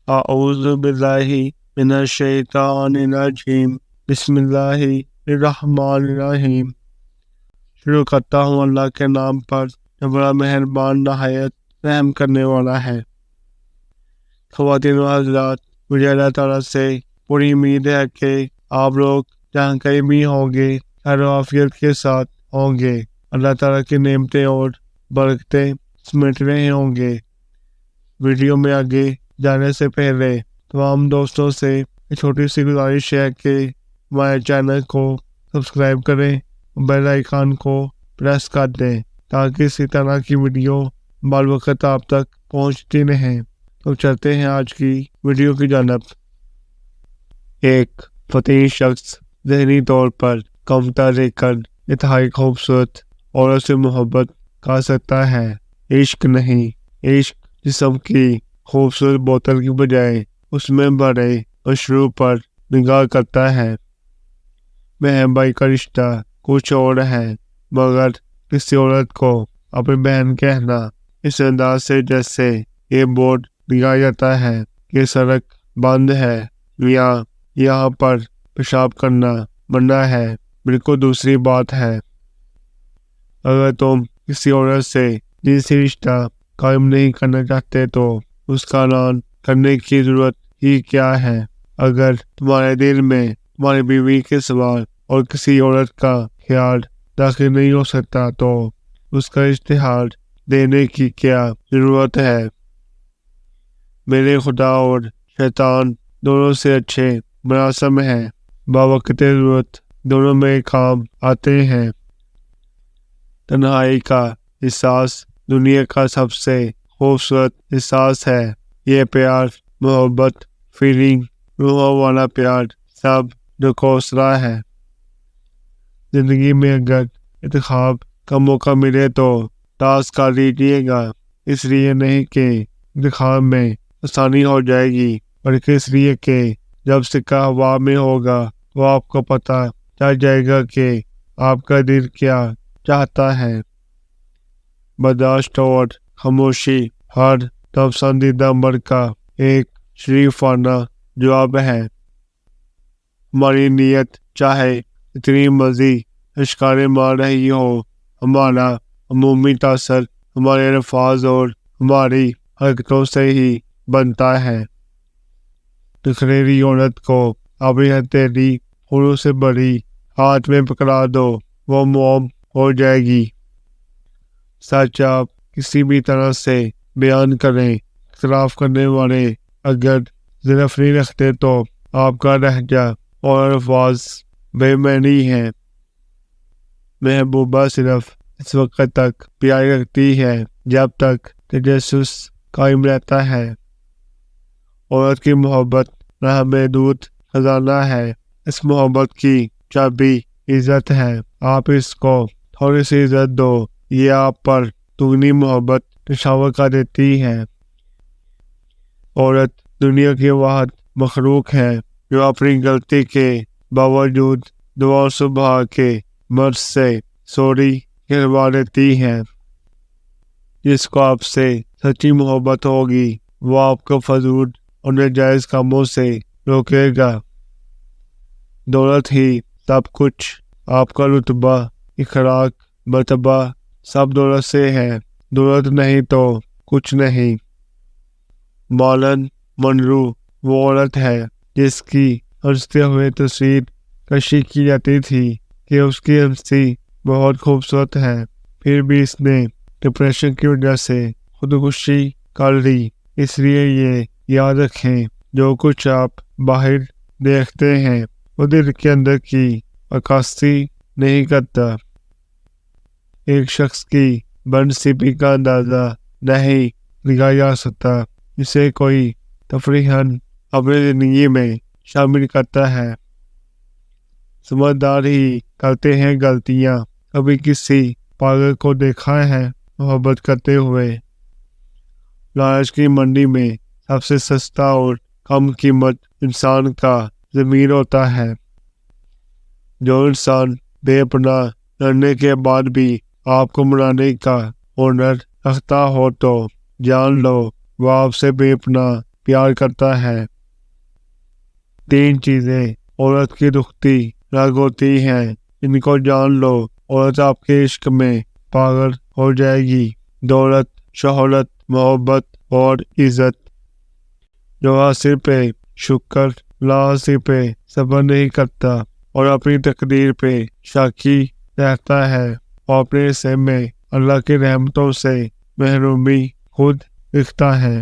اعوذ باللہ من الشیطان الرجیم بسم اللہ الرحمن الرحیم۔ شروع کرتا ہوں اللہ کے نام پر جو بڑا مہربان نہایت رحم کرنے والا ہے۔ خواتین و حضرات، مجھے اللہ تعالیٰ سے پوری امید ہے کہ آپ لوگ جہاں کہیں بھی ہوں گے خیر و عافیت کے ساتھ ہوں گے، اللہ تعالیٰ کی نعمتیں اور برکتیں سمیٹ رہے ہوں گے۔ ویڈیو میں آگے جانے سے پہلے تمام دوستوں سے ایک چھوٹی سی گزارش ہے کہ ہمارے چینل کو سبسکرائب کریں، بیل آئیکن کو پریس کر دیں تاکہ اسی طرح کی ویڈیو بال وقت آپ تک پہنچتی رہیں۔ تو چلتے ہیں آج کی ویڈیو کی جانب۔ ایک فتح شخص ذہنی طور پر کمتر لیکن انتہائی خوبصورت عورت سے محبت کر سکتا ہے۔ عشق نہیں، عشق جسم کی خوبصورت بوتل کی بجائے اس میں بڑے مشروب پر نگاہ کرتا ہے۔ بہن بھائی کا رشتہ کچھ اور ہے، مگر کسی عورت کو اپنی بہن کہنا اس انداز سے جیسے یہ بورڈ لگایا جاتا ہے کہ سڑک بند ہے یا یہاں پر پیشاب کرنا منع ہے، بالکل دوسری بات ہے۔ اگر تم کسی عورت سے جنسی رشتہ قائم نہیں کرنا چاہتے تو اس کا اعلان کرنے کی ضرورت ہی کیا ہے؟ اگر تمہارے دل میں تمہاری بیوی کے سوا اور کسی عورت کا خیال داخل نہیں ہو سکتا تو اس کا اشتہار دینے کی کیا ضرورت ہے؟ میرے خدا اور شیطان دونوں سے اچھے ملازم ہیں، باوقت ضرورت دونوں میں کام آتے ہیں۔ تنہائی کا احساس دنیا کا سب سے خوبصورت احساس ہے۔ یہ پیار، محبت، فیلنگ، روح والا پیار سب ڈھکوسلا ہے۔ زندگی میں اگر انتخاب کا موقع ملے تو ٹاس کر لیجیے گا، اس لیے نہیں کہ انتخاب میں آسانی ہو جائے گی بلکہ اس لیے کہ جب سکہ ہوا میں ہوگا تو آپ کو پتہ چل جائے گا کہ آپ کا دل کیا چاہتا ہے۔ برداشت اور خاموشی ہر ناپسندیدہ مرد کا ایک شریفانہ جواب ہے۔ ہماری نیت چاہے اتنی مرضی اشکارے مار رہی ہو، ہمارا عمومی تاثر ہمارے الفاظ اور ہماری حرکتوں سے ہی بنتا ہے۔ دکھریلی عورت کو اپنی ہتھیلی پھولوں سے بڑی ہاتھ میں پکڑا دو، وہ موم ہو جائے گی۔ سچ آپ کسی بھی طرح سے بیان کریں، اختلاف کرنے والے اگر ظرف نہیں رکھتے تو آپ کا لہجہ اور الفاظ بے معنی ہیں۔ محبوبہ صرف اس وقت تک پیار رکھتی ہے جب تک تجسس قائم رہتا ہے۔ عورت کی محبت لامحدود خزانہ ہے، اس محبت کی چابی عزت ہے۔ آپ اس کو تھوڑی سی عزت دو، یہ آپ پر دگنی محبت نشاور کر دیتی ہے۔ عورت دنیا کی واحد مخلوق ہے جو اپنی غلطی کے باوجود دعا صبح کے مرض سے سوری کہلوا دیتی ہے۔ جس کو آپ سے سچی محبت ہوگی وہ آپ کو فضول اور ناجائز کاموں سے روکے گا۔ دولت ہی سب کچھ، آپ کا رتبہ، اخلاق، مرتبہ سب دولت سے ہے، دولت نہیں تو کچھ نہیں۔ مالن منرو وہ عورت ہے جس کی ہنستے ہوئے تصویر کشی کی جاتی تھی کہ اس کی ہنسی بہت خوبصورت ہے، پھر بھی اس نے ڈپریشن کی وجہ سے خودکشی کر لی۔ اس لیے یہ یاد رکھیں، جو کچھ آپ باہر دیکھتے ہیں وہ دل کے اندر کی عکاسی نہیں کرتا۔ ایک شخص کی بدنصیبی کا اندازہ نہیں لگایا جا سکتا جسے کوئی تفریحاً اپنی زندگی میں شامل کرتا ہے۔ سمجھدار ہی کرتے ہیں غلطیاں۔ کبھی کسی پاگل کو دیکھا ہے محبت کرتے ہوئے؟ لالچ کی منڈی میں سب سے سستا اور کم قیمت انسان کا ضمیر ہوتا ہے۔ جو انسان بے پناہ لڑنے کے بعد بھی آپ کو منانے کا ہنر رکھتا ہو تو جان لو وہ آپ سے بے پناہ پیار کرتا ہے۔ 3 چیزیں عورت کی دکھتی رگ ہوتی ہیں، ان کو جان لو۔ عورت آپ کے عشق میں پاگل ہو جائے گی۔ دولت، شہرت، محبت اور عزت۔ جو حاصل پہ شکر، لا حاصل پہ صبر نہیں کرتا اور اپنی تقدیر پہ شاکی رہتا ہے، اور اپنے حصے میں اللہ کی رحمتوں سے محرومی خود لکھتا ہے۔